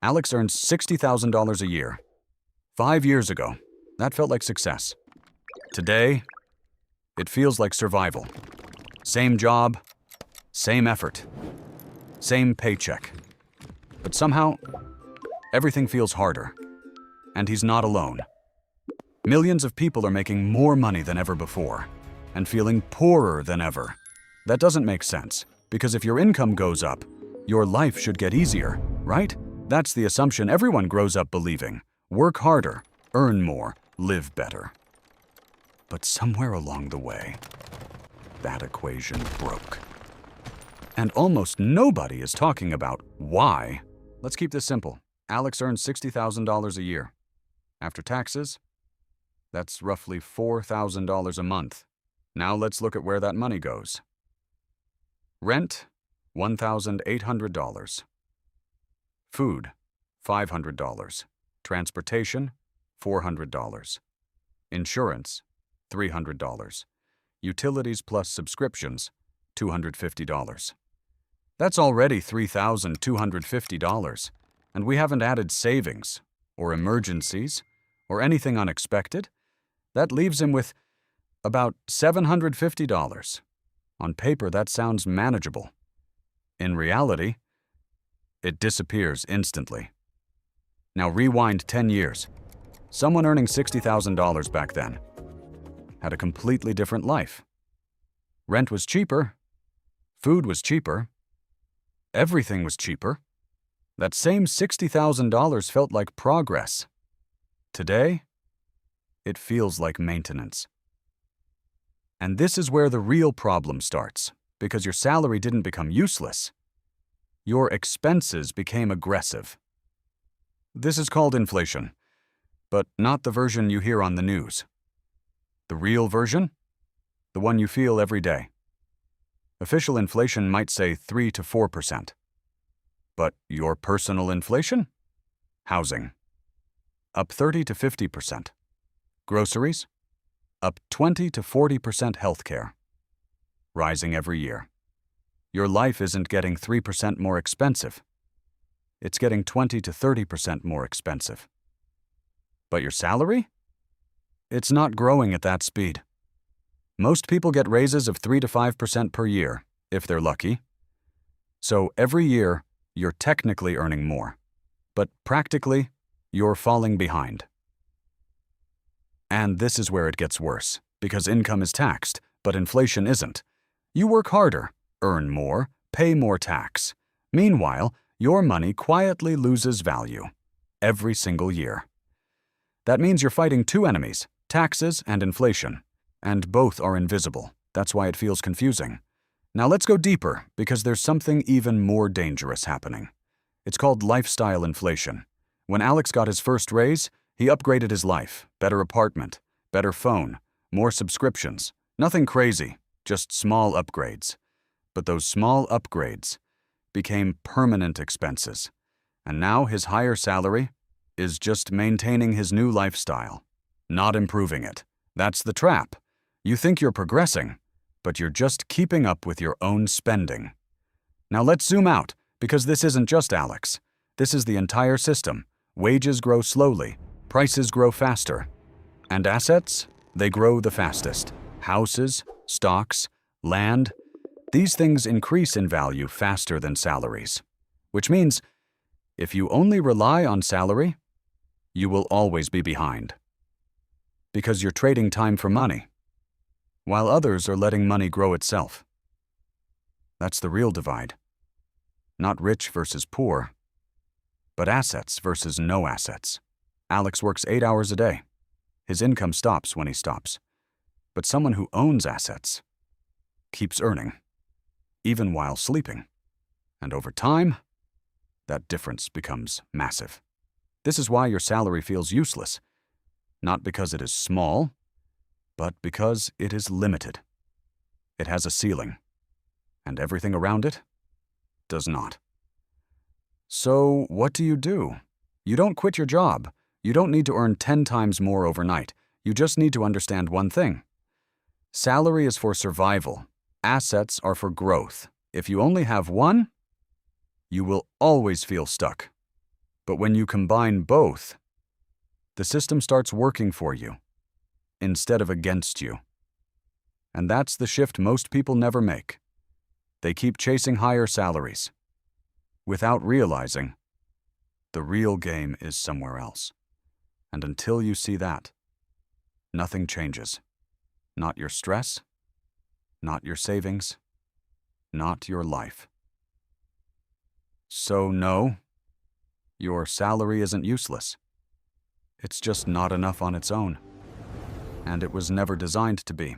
Alex earns $60,000 a year. 5 years ago, that felt like success. Today, it feels like survival. Same job, same effort, same paycheck. But somehow, everything feels harder. And he's not alone. Millions of people are making more money than ever before and feeling poorer than ever. That doesn't make sense, because if your income goes up, your life should get easier, right? That's the assumption everyone grows up believing. Work harder, earn more, live better. But somewhere along the way, that equation broke. And almost nobody is talking about why. Let's keep this simple. Alex earns $60,000 a year. After taxes, that's roughly $4,000 a month. Now let's look at where that money goes. Rent, $1,800. Food, $500. Transportation, $400. Insurance, $300. Utilities plus subscriptions, $250. That's already $3,250, and we haven't added savings, or emergencies, or anything unexpected. That leaves him with about $750. On paper, that sounds manageable. In reality, it disappears instantly. Now rewind 10 years. Someone earning $60,000 back then had a completely different life. Rent was cheaper. Food was cheaper. Everything was cheaper. That same $60,000 felt like progress. Today, it feels like maintenance. And this is where the real problem starts, because your salary didn't become useless. Your expenses became aggressive. This is called inflation, but not the version you hear on the news. The real version? The one you feel every day. Official inflation might say 3 to 4%. But your personal inflation? Housing. Up 30 to 50%. Groceries? Up 20 to 40% healthcare. Rising every year. Your life isn't getting 3% more expensive. It's getting 20 to 30% more expensive. But your salary? It's not growing at that speed. Most people get raises of 3 to 5% per year, if they're lucky. So every year, you're technically earning more. But practically, you're falling behind. And this is where it gets worse, because income is taxed, but inflation isn't. You work harder, earn more, pay more tax. Meanwhile, your money quietly loses value every single year. That means you're fighting two enemies, taxes and inflation, and both are invisible. That's why it feels confusing. Now let's go deeper, because there's something even more dangerous happening. It's called lifestyle inflation. When Alex got his first raise, he upgraded his life, better apartment, better phone, more subscriptions. Nothing crazy, just small upgrades. But those small upgrades became permanent expenses. And now his higher salary is just maintaining his new lifestyle, not improving it. That's the trap. You think you're progressing, but you're just keeping up with your own spending. Now let's zoom out, because this isn't just Alex. This is the entire system. Wages grow slowly, prices grow faster, and assets, they grow the fastest. Houses, stocks, land, these things increase in value faster than salaries. Which means, if you only rely on salary, you will always be behind. Because you're trading time for money, while others are letting money grow itself. That's the real divide. Not rich versus poor, but assets versus no assets. Alex works 8 hours a day. His income stops when he stops. But someone who owns assets keeps earning, even while sleeping. And over time, that difference becomes massive. This is why your salary feels useless. Not because it is small, but because it is limited. It has a ceiling, and everything around it does not. So what do? You don't quit your job. You don't need to earn 10 times more overnight. You just need to understand one thing. Salary is for survival. Assets are for growth. If you only have one, you will always feel stuck. But when you combine both, the system starts working for you instead of against you. And that's the shift most people never make. They keep chasing higher salaries without realizing the real game is somewhere else. And until you see that, nothing changes. Not your stress, not your savings, not your life. So no, your salary isn't useless. It's just not enough on its own. And it was never designed to be.